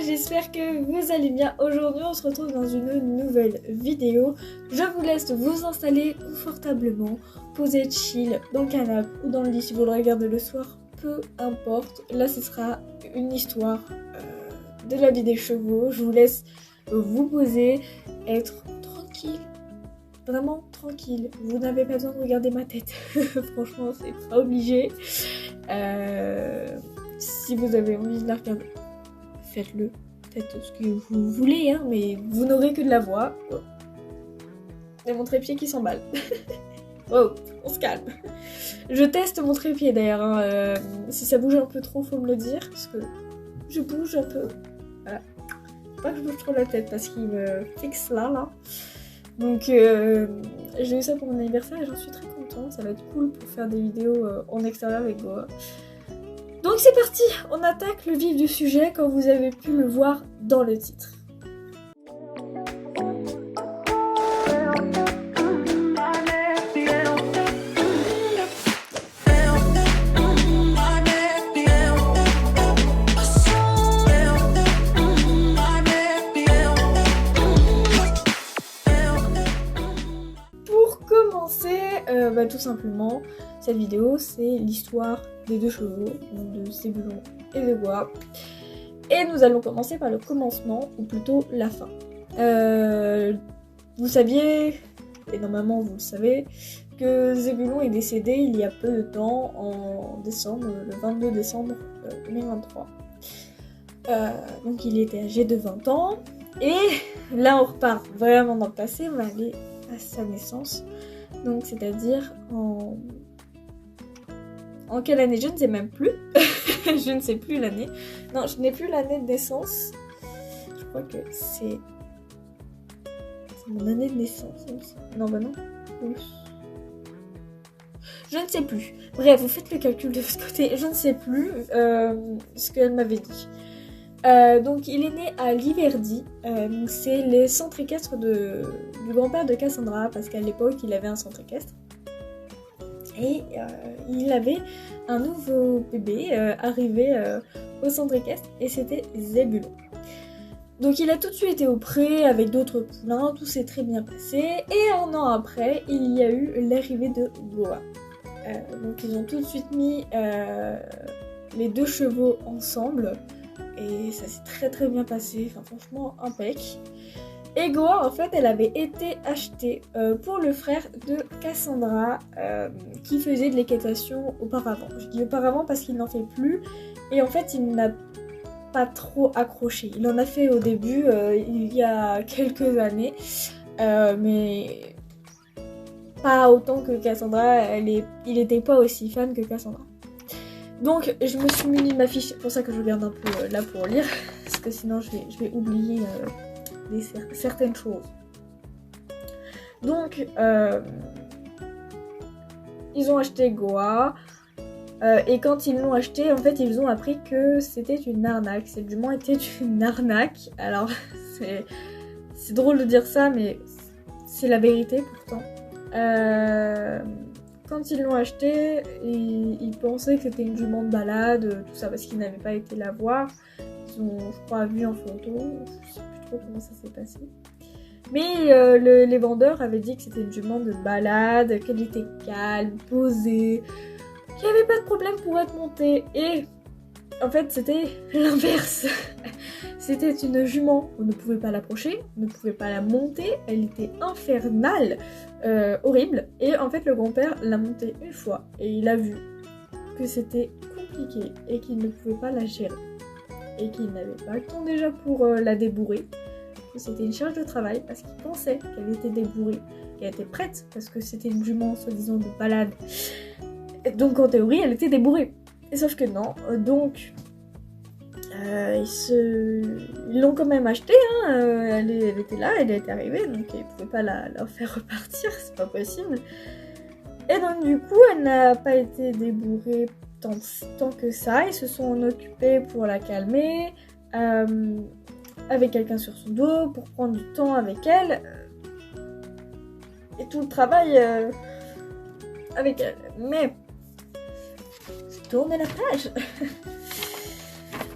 j'espère que vous allez bien. Aujourd'hui on se retrouve dans une nouvelle vidéo. Je vous laisse vous installer confortablement, poser chill dans le canapé ou dans le lit si vous le regardez le soir, peu importe. Là ce sera une histoire de la vie des chevaux. Je vous laisse vous poser, être tranquille, vraiment tranquille. Vous n'avez pas besoin de regarder ma tête, franchement c'est pas obligé. Si vous avez envie de la regarder, faites-le, faites ce que vous voulez, hein, mais vous n'aurez que de la voix. Oh. Et mon trépied qui s'emballe. Oh, on se calme. Je teste mon trépied d'ailleurs, hein, si ça bouge un peu trop, faut me le dire, parce que je bouge un peu. Voilà. Faut pas que je bouge trop la tête parce qu'il me fixe là. Donc j'ai eu ça pour mon anniversaire et j'en suis très contente, ça va être cool pour faire des vidéos en extérieur avec Goa. Donc c'est parti, on attaque le vif du sujet comme vous avez pu le voir dans le titre. Tout simplement, cette vidéo c'est l'histoire des deux chevaux, donc de Zébulon et de Goa. Et nous allons commencer par le commencement, ou plutôt la fin. Vous saviez, et normalement vous le savez, que Zébulon est décédé il y a peu de temps, en décembre, le 22 décembre 2023. Donc il était âgé de 20 ans, et là on repart vraiment dans le passé, on va aller à sa naissance. Donc c'est-à-dire en quelle année? Je ne sais même plus. Je ne sais plus l'année. Non, je n'ai plus l'année de naissance. Je crois que c'est mon année de naissance. Non, bah non. Je ne sais plus. Bref, vous faites le calcul de votre côté. Je ne sais plus ce qu'elle m'avait dit. Donc il est né à Liverdy, c'est les centres équestres du grand-père de Cassandra, parce qu'à l'époque il avait un centre équestre et il avait un nouveau bébé arrivé au centre équestre et c'était Zébulon. Donc il a tout de suite été au pré avec d'autres poulains, tout s'est très bien passé et un an après il y a eu l'arrivée de Goa. Donc ils ont tout de suite mis les deux chevaux ensemble. Et ça s'est très très bien passé, enfin franchement impec. Et Goa en fait elle avait été achetée pour le frère de Cassandra qui faisait de l'équitation auparavant. Je dis auparavant parce qu'il n'en fait plus et en fait il n'a pas trop accroché. Il en a fait au début il y a quelques années mais pas autant que Cassandra, il n'était pas aussi fan que Cassandra. Donc je me suis muni de ma fiche, c'est pour ça que je regarde un peu là pour lire, parce que sinon je vais oublier certaines choses. Donc ils ont acheté Goa, et quand ils l'ont acheté, en fait ils ont appris que c'était une arnaque, cette jument était une arnaque. Alors c'est drôle de dire ça, mais c'est la vérité pourtant. Quand ils l'ont acheté, ils pensaient que c'était une jument de balade, tout ça, parce qu'ils n'avaient pas été la voir. Ils ont, je crois, vu en photo, je sais plus trop comment ça s'est passé. Mais les vendeurs avaient dit que c'était une jument de balade, qu'elle était calme, posée, qu'il n'y avait pas de problème pour être montée. Et en fait, c'était l'inverse. C'était une jument, on ne pouvait pas l'approcher, on ne pouvait pas la monter, elle était infernale, horrible. Et en fait, le grand-père l'a montée une fois et il a vu que c'était compliqué et qu'il ne pouvait pas la gérer. Et qu'il n'avait pas le temps déjà pour la débourrer. Que c'était une charge de travail parce qu'il pensait qu'elle était débourrée, qu'elle était prête parce que c'était une jument soi-disant de balade. Donc en théorie, elle était débourrée. Et sauf que non, donc... ils l'ont quand même achetée, hein. Elle était là, elle était arrivée, donc ils ne pouvaient pas la faire repartir, c'est pas possible. Et donc du coup, elle n'a pas été débourrée tant que ça, ils se sont occupés pour la calmer, avec quelqu'un sur son dos, pour prendre du temps avec elle, et tout le travail avec elle. Mais, je tourne la page.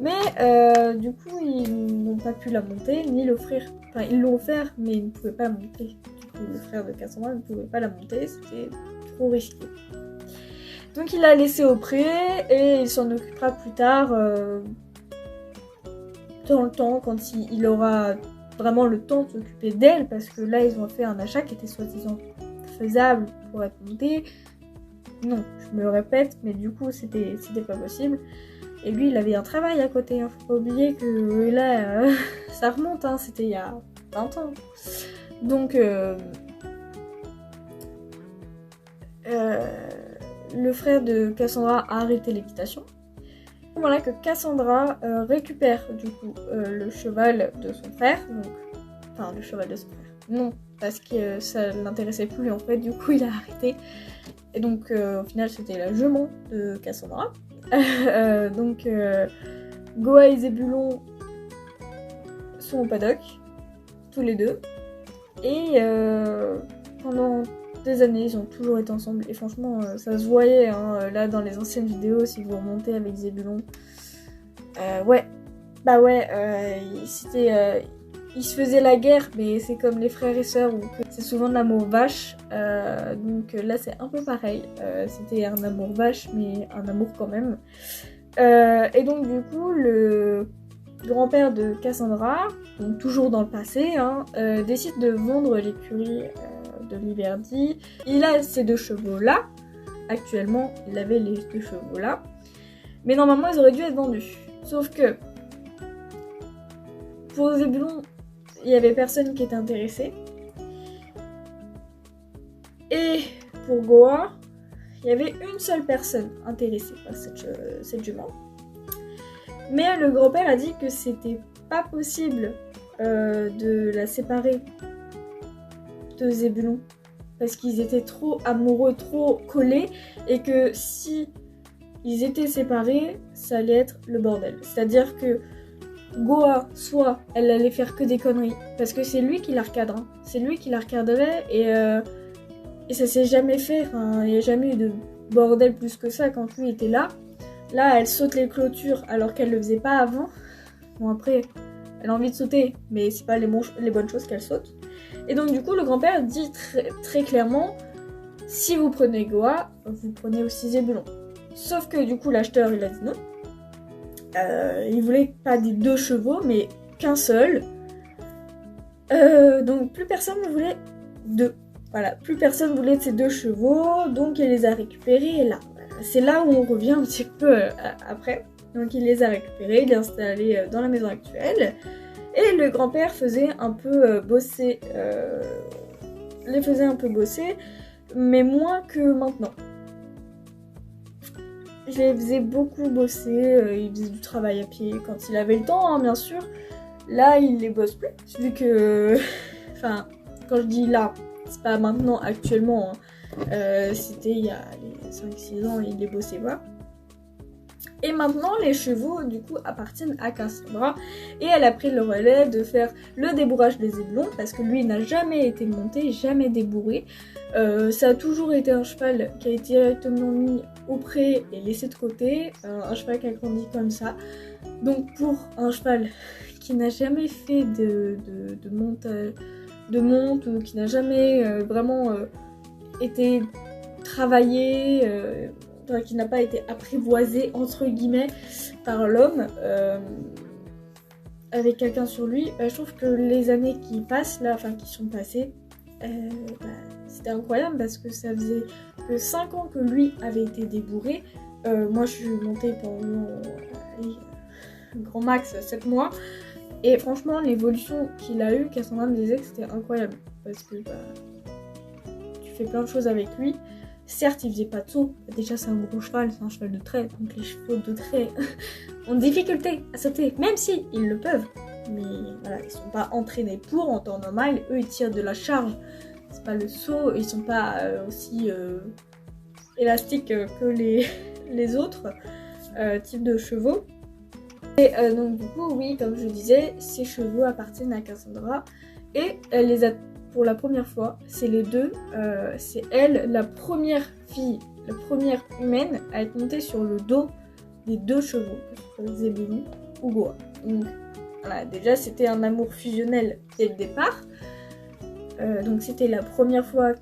Mais du coup, ils n'ont pas pu la monter ni l'offrir. Enfin, ils l'ont offert, mais ils ne pouvaient pas la monter. Du coup, le frère de Cassandra ne pouvait pas la monter, c'était trop risqué. Donc il l'a laissée au pré et il s'en occupera plus tard dans le temps, quand il aura vraiment le temps de s'occuper d'elle, parce que là ils ont fait un achat qui était soi-disant faisable pour être monté. Non, je me le répète, mais du coup c'était pas possible. Et lui il avait un travail à côté, hein. Faut pas oublier que là ça remonte, hein. C'était il y a 20 ans. Donc le frère de Cassandra a arrêté l'équitation. Voilà que Cassandra récupère du coup le cheval de son frère, donc, enfin le cheval de son frère, non, parce que ça l'intéressait plus en fait, du coup il a arrêté, et donc au final c'était la jument de Cassandra. Donc Goa et Zébulon sont au paddock, tous les deux, et pendant des années, ils ont toujours été ensemble et franchement, ça se voyait hein, là dans les anciennes vidéos si vous remontez avec Zébulon. Ouais, bah ouais, ils se faisaient la guerre, mais c'est comme les frères et sœurs où c'est souvent de l'amour vache. Donc là, c'est un peu pareil. C'était un amour vache, mais un amour quand même. Et donc du coup, le grand-père de Cassandra, donc toujours dans le passé, hein, décide de vendre l'écurie de Liverdi. Il a ces 2 chevaux là. Actuellement, il avait les 2 chevaux là. Mais normalement, ils auraient dû être vendus. Sauf que pour Zébulon, il y avait personne qui était intéressé. Et pour Goa, il y avait une seule personne intéressée par cette jument. Mais le grand-père a dit que c'était pas possible de la séparer de Zébulon, parce qu'ils étaient trop amoureux, trop collés, et que si ils étaient séparés, ça allait être le bordel. C'est-à-dire que Goa, soit elle allait faire que des conneries, parce que c'est lui qui la recadre, hein. C'est lui qui la recadrait, et ça s'est jamais fait, enfin, il n'y a jamais eu de bordel plus que ça quand lui était là. Là, elle saute les clôtures alors qu'elle le faisait pas avant. Bon, après, elle a envie de sauter, mais c'est pas les bonnes choses qu'elle saute. Et donc du coup, le grand-père dit très clairement, si vous prenez Goa, vous prenez aussi Zébulon. Sauf que du coup, l'acheteur, il a dit non. Il voulait pas des 2 chevaux, mais qu'un seul. Donc plus personne ne voulait 2. Voilà, plus personne voulait de ces 2 chevaux, donc il les a récupérés, et là, c'est là où on revient un petit peu après. Donc il les a récupérés, il les a installés dans la maison actuelle. Et le grand-père faisait un peu bosser, les faisait un peu bosser, mais moins que maintenant. Je les faisais beaucoup bosser, il faisait du travail à pied quand il avait le temps, hein, bien sûr. Là, il les bosse plus, vu que... Enfin, quand je dis là, c'est pas maintenant, actuellement, hein. C'était il y a 5-6 ans, il les bossait pas. Et maintenant, les chevaux, du coup, appartiennent à Cassandra. Et elle a pris le relais de faire le débourrage des Zébulon, parce que lui n'a jamais été monté, jamais débourré. Ça a toujours été un cheval qui a été directement mis au pré et laissé de côté. Un cheval qui a grandi comme ça. Donc pour un cheval qui n'a jamais fait de monte, ou qui n'a jamais vraiment été travaillé... qui n'a pas été apprivoisé entre guillemets par l'homme avec quelqu'un sur lui, je trouve que les années qui passent là, enfin qui sont passées, c'était incroyable parce que ça faisait que 5 ans que lui avait été débourré. Moi je suis montée pendant grand max 7 mois, et franchement l'évolution qu'il a eue, Cassandra me disait que c'était incroyable parce que tu fais plein de choses avec lui. Certes, il faisait pas de saut. Déjà, c'est un gros cheval, c'est un cheval de trait. Donc les chevaux de trait ont des difficultés à sauter, même si ils le peuvent. Mais voilà, ils sont pas entraînés pour en temps normal. Eux, ils tirent de la charge. C'est pas le saut. Ils sont pas aussi élastiques que les autres types de chevaux. Et donc du coup, oui, comme je disais, ces chevaux appartiennent à Cassandra. Et elle les a... Pour la première fois, c'est les deux, c'est elle, la première fille, la première humaine à être montée sur le dos des 2 chevaux, que ce soit Zébulon ou Goa. Donc voilà, déjà c'était un amour fusionnel dès le départ. Donc c'était la première fois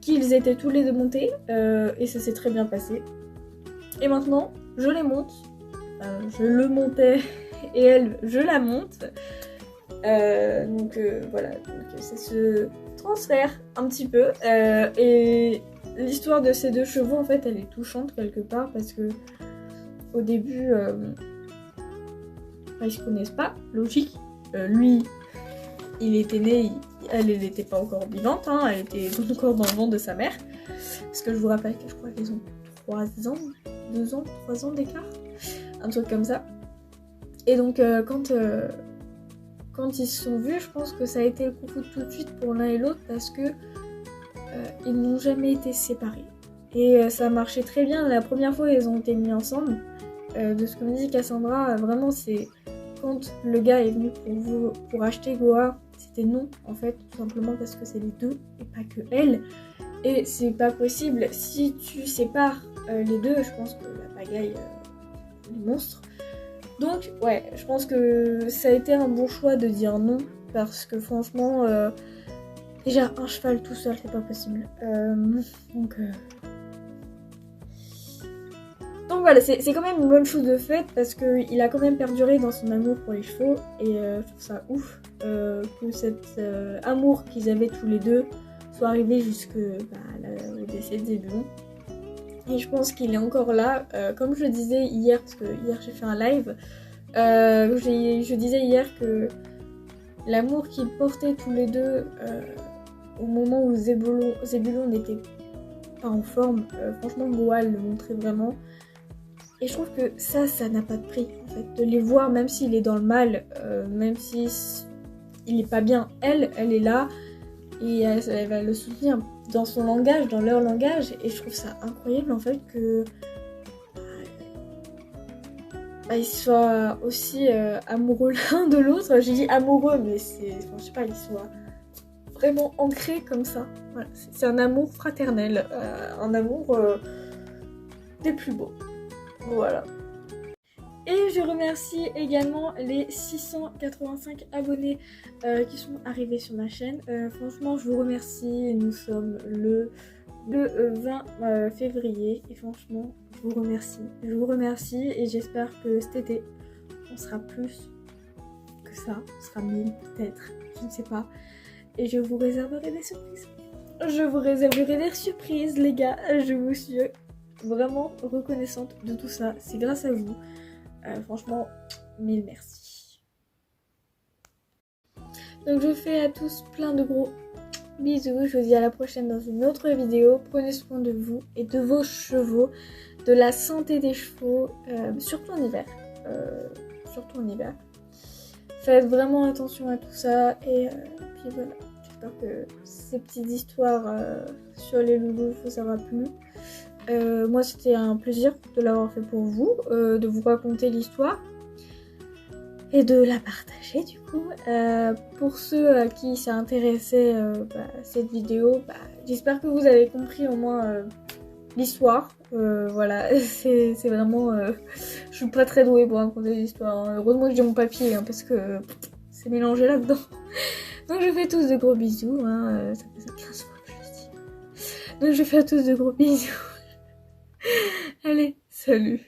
qu'ils étaient tous les deux montés et ça s'est très bien passé. Et maintenant, je les monte. Je le montais et elle, je la monte. Donc voilà, donc ça se transfère un petit peu. Et l'histoire de ces deux chevaux, en fait, elle est touchante quelque part parce que au début, ils se connaissent pas, logique. Lui, il était né, elle n'était pas encore vivante, hein, elle était encore dans le ventre de sa mère. Parce que je vous rappelle que je crois qu'ils ont 3 ans, 2 ans, 3 ans d'écart, un truc comme ça. Et donc quand ils se sont vus, je pense que ça a été le coup de foudre tout de suite pour l'un et l'autre parce que ils n'ont jamais été séparés. Et ça a marché très bien. La première fois, ils ont été mis ensemble. De ce que me dit Cassandra, vraiment, c'est quand le gars est venu pour acheter Goa, c'était non, en fait, tout simplement parce que c'est les deux et pas que elle. Et c'est pas possible. Si tu sépares les deux, je pense que la pagaille est monstre. Donc, ouais, je pense que ça a été un bon choix de dire non, parce que franchement, déjà, un cheval tout seul, c'est pas possible. Donc voilà, c'est quand même une bonne chose de fait, parce qu'il a quand même perduré dans son amour pour les chevaux, et je trouve ça ouf que cet amour qu'ils avaient tous les deux soit arrivé jusqu'au décès de Zébulon. Et je pense qu'il est encore là. Comme je le disais hier, parce que hier j'ai fait un live, je disais hier que l'amour qu'ils portaient tous les deux au moment où Zébulon n'était pas en forme, franchement Goa le montrait vraiment. Et je trouve que ça n'a pas de prix en fait. De les voir, même s'il est dans le mal, même si il est pas bien, elle est là. Et elle va le soutenir dans son langage, dans leur langage. Et je trouve ça incroyable en fait que ils soient aussi amoureux l'un de l'autre. J'ai dit amoureux, mais je sais pas, ils soient vraiment ancrés comme ça. Voilà, c'est un amour fraternel, un amour des plus beaux. Voilà. Et je remercie également les 685 abonnés qui sont arrivés sur ma chaîne. Franchement, je vous remercie. Nous sommes le 20 février. Et franchement, je vous remercie. Je vous remercie et j'espère que cet été, on sera plus que ça. On sera 1000 peut-être. Je ne sais pas. Et je vous réserverai des surprises. Je vous réserverai des surprises, les gars. Je vous suis vraiment reconnaissante de tout ça. C'est grâce à vous. Franchement, mille merci. Donc je vous fais à tous plein de gros bisous. Je vous dis à la prochaine dans une autre vidéo. Prenez soin de vous et de vos chevaux, de la santé des chevaux, surtout en hiver. Faites vraiment attention à tout ça et puis voilà. J'espère que ces petites histoires sur les loulous vous aura plu. Moi c'était un plaisir de l'avoir fait pour vous, de vous raconter l'histoire et de la partager du coup. Pour ceux à qui ça intéressait cette vidéo, j'espère que vous avez compris au moins l'histoire. Voilà, c'est vraiment... je suis pas très douée pour raconter l'histoire. Heureusement que j'ai mon papier parce que c'est mélangé là-dedans. Donc je fais tous de gros bisous. Ça fait 15 fois que je le dis. Donc je fais à tous de gros bisous. Allez, salut.